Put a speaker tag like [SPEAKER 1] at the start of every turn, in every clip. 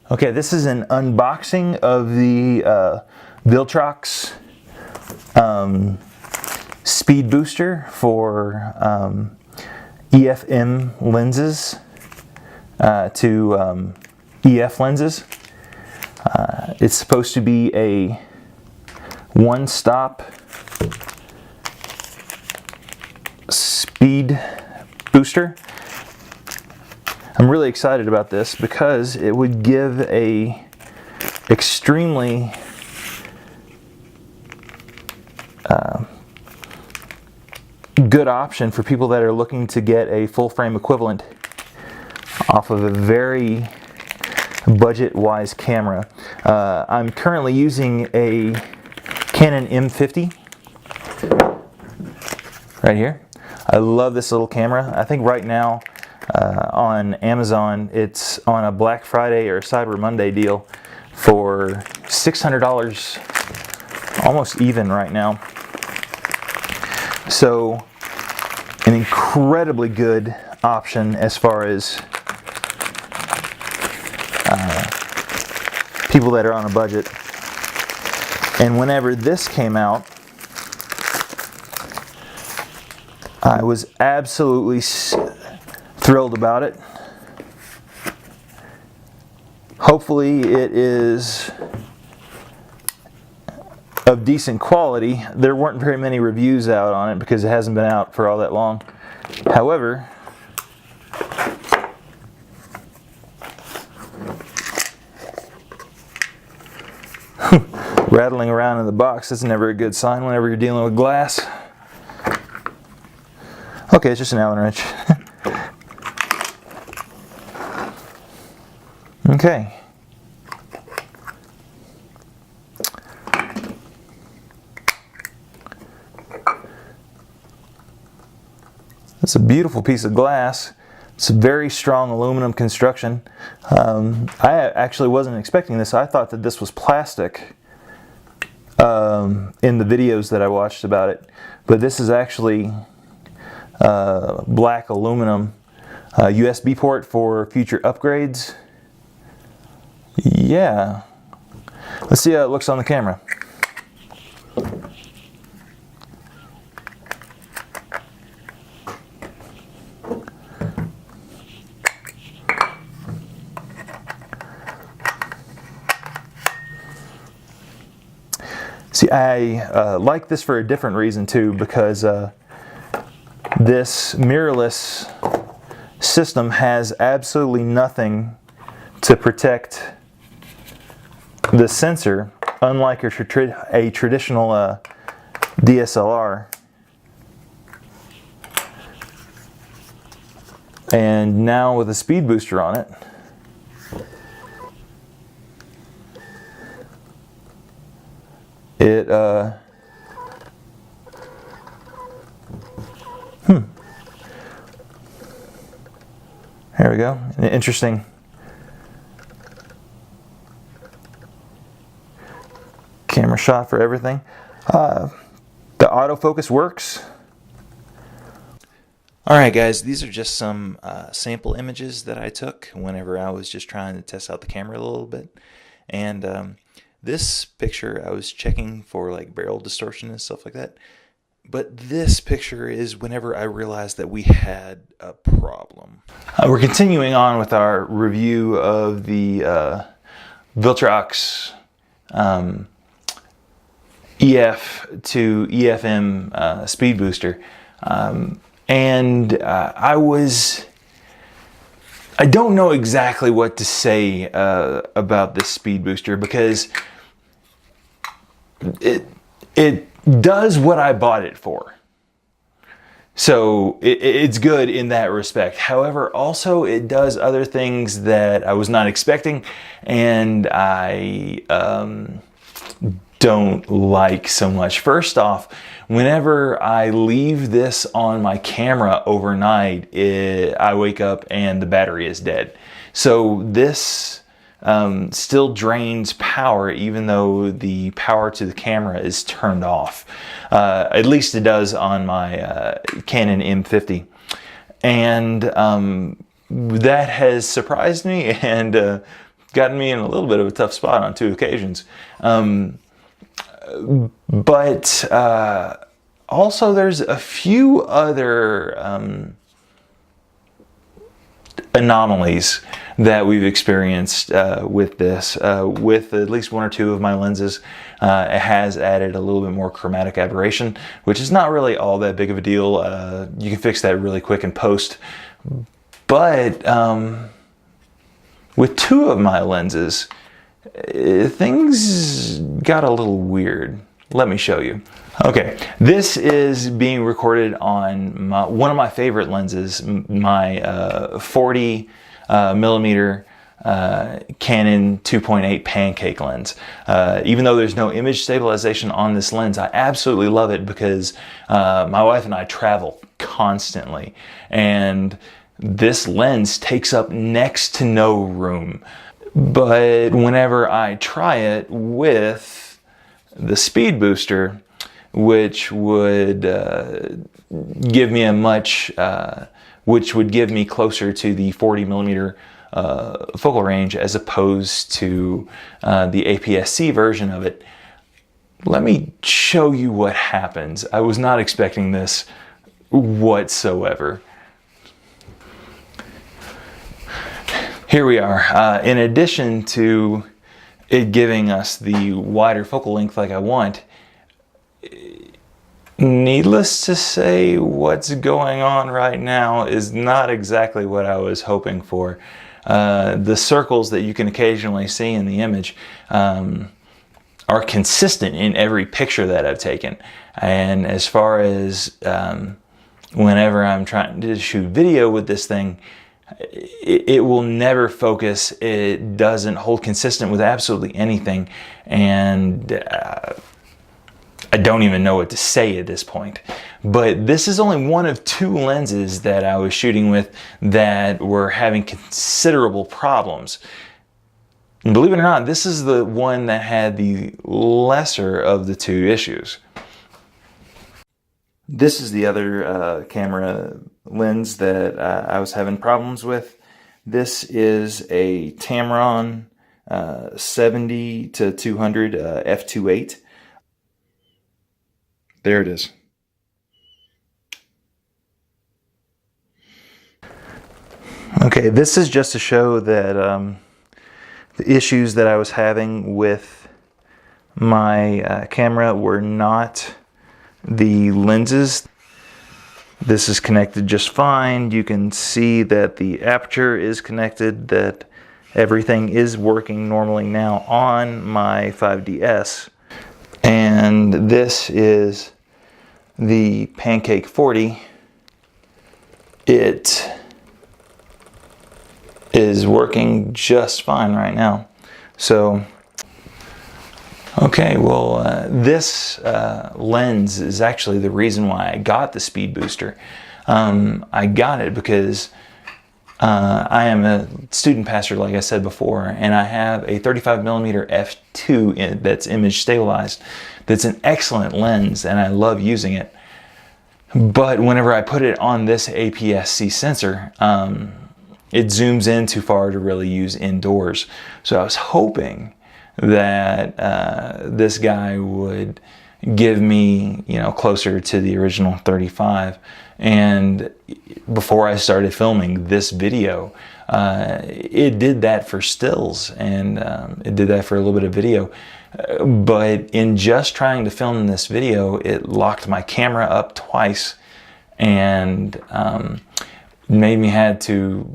[SPEAKER 1] Okay, this is an unboxing of the Viltrox speed booster for EF-M lenses to EF lenses. It's supposed to be a one-stop speed booster. I'm really excited about this because it would give a extremely good option for people that are looking to get a full frame equivalent off of a very budget-wise camera. I'm currently using a Canon M50 right here. I love this little camera. I think right now on Amazon it's on a Black Friday or Cyber Monday deal for $600, almost even right now. So an incredibly good option as far as people that are on a budget. And whenever this came out, I was absolutely thrilled about it. Hopefully it is of decent quality. There weren't very many reviews out on it because it hasn't been out for all that long. However, rattling around in the box is never a good sign whenever you're dealing with glass. Okay, it's just an Allen wrench. Okay. It's a beautiful piece of glass. It's a very strong aluminum construction. I actually wasn't expecting this. I thought that this was plastic in the videos that I watched about it, but this is actually black aluminum. USB port for future upgrades. Yeah. Let's see how it looks on the camera. See, I like this for a different reason too, because this mirrorless system has absolutely nothing to protect the sensor, unlike a traditional DSLR. And now with a speed booster on it, there we go. An interesting camera shot for everything. The autofocus works. Alright guys, these are just some sample images that I took whenever I was just trying to test out the camera a little bit. And this picture, I was checking for like barrel distortion and stuff like that. But this picture is whenever I realized that we had a problem. We're continuing on with our review of the Viltrox EF to EF-M speed booster. I don't know exactly what to say about this speed booster, because it does what I bought it for. So it's good in that respect. However, also it does other things that I was not expecting, and I don't like so much. First off, whenever I leave this on my camera overnight, I wake up and the battery is dead. So this still drains power even though the power to the camera is turned off. At least it does on my Canon M50. And that has surprised me and gotten me in a little bit of a tough spot on 2 occasions. But also there's a few other anomalies that we've experienced with this. With at least 1 or 2 of my lenses, it has added a little bit more chromatic aberration, which is not really all that big of a deal. You can fix that really quick in post. But with 2 of my lenses, things got a little weird. Let me show you. Okay, this is being recorded on one of my favorite lenses, my 40 millimeter Canon 2.8 Pancake lens. Even though there's no image stabilization on this lens, I absolutely love it because my wife and I travel constantly, and this lens takes up next to no room. But whenever I try it with the speed booster, which would give me which would give me closer to the 40 millimeter focal range as opposed to the APS-C version of it. Let me show you what happens. I was not expecting this whatsoever. Here we are. In addition to it giving us the wider focal length like I want, needless to say, what's going on right now is not exactly what I was hoping for. The circles that you can occasionally see in the image are consistent in every picture that I've taken. And as far as whenever I'm trying to shoot video with this thing, it will never focus. It doesn't hold consistent with absolutely anything. And I don't even know what to say at this point. But this is only one of 2 lenses that I was shooting with that were having considerable problems. And believe it or not, this is the one that had the lesser of the 2 issues. This is the other camera lens that I was having problems with. This is a Tamron 70 to 200 f2.8. There it is. Okay, this is just to show that the issues that I was having with my camera were not the lenses. This is connected just fine. You can see that the aperture is connected, that everything is working normally now on my 5DS. And this is the Pancake 40. It is working just fine right now. So, okay, well, this lens is actually the reason why I got the speed booster. I got it because I am a student pastor, like I said before, and I have a 35 millimeter f2 that's image stabilized. That's an excellent lens, and I love using it. But whenever I put it on this APS-C sensor, it zooms in too far to really use indoors. So I was hoping that this guy would give me, closer to the original 35. And before I started filming this video, it did that for stills, and it did that for a little bit of video. But in just trying to film this video, it locked my camera up twice and made me had to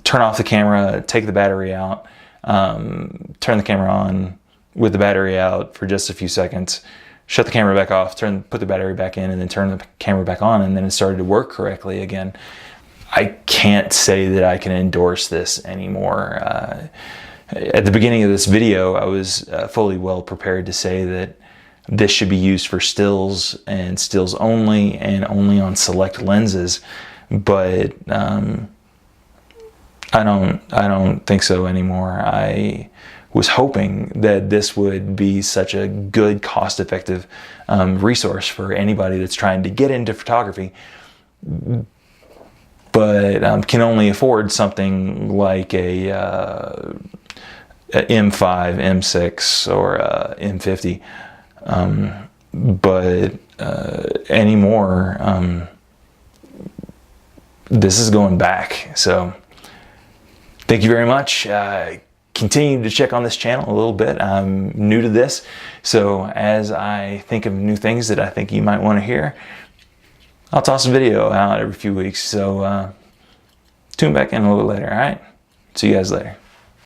[SPEAKER 1] turn off the camera, take the battery out, turn the camera on with the battery out for just a few seconds, shut the camera back off, put the battery back in, and then turn the camera back on, and then it started to work correctly again. I can't say that I can endorse this anymore. At the beginning of this video, I was fully well prepared to say that this should be used for stills and stills only, and only on select lenses. But I don't think so anymore. I was hoping that this would be such a good, cost-effective resource for anybody that's trying to get into photography. but can only afford something like a M5, M6, or a M50. But anymore, this is going back. So thank you very much. Continue to check on this channel a little bit. I'm new to this, so as I think of new things that I think you might want to hear, I'll toss a video out every few weeks. So tune back in a little bit later. All right, see you guys later.